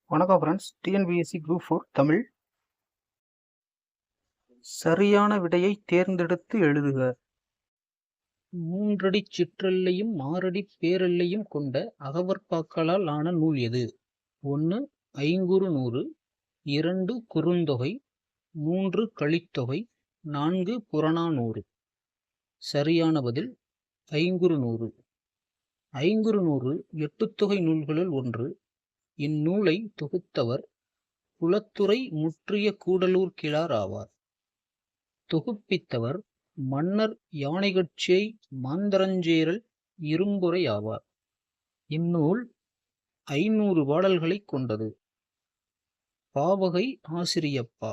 வணக்கம் friends. TNPSC group 4 Tamil. சரியான விடையை தேர்ந்தெடுத்து எழுதுக. 3 அடி சிற்றெல்லையும் 6 அடி பேரெல்லையும் கொண்ட அகவற்பாக்களால் ஆன நூல் எது? 1 ஐங்குறு நூறு, 2 குறுந்தொகை, 3 கலித்தொகை, 4 புறநானூறு. சரியான பதில் ஐங்குறு நூறு. ஐங்குறு நூறு எட்டுத்தொகை நூல்களுள் ஒன்று. இந்நூலை தொகுத்தவர் குலத்துறை முற்றிய கூடலூர் கிழார் ஆவார். தொகுப்பித்தவர் மன்னர் யானைகட்சியை மாந்தரஞ்சேரல் இரும்பொறை ஆவார். இந்நூல் 500 பாடல்களைக் கொண்டது. பாவகை ஆசிரியப்பா.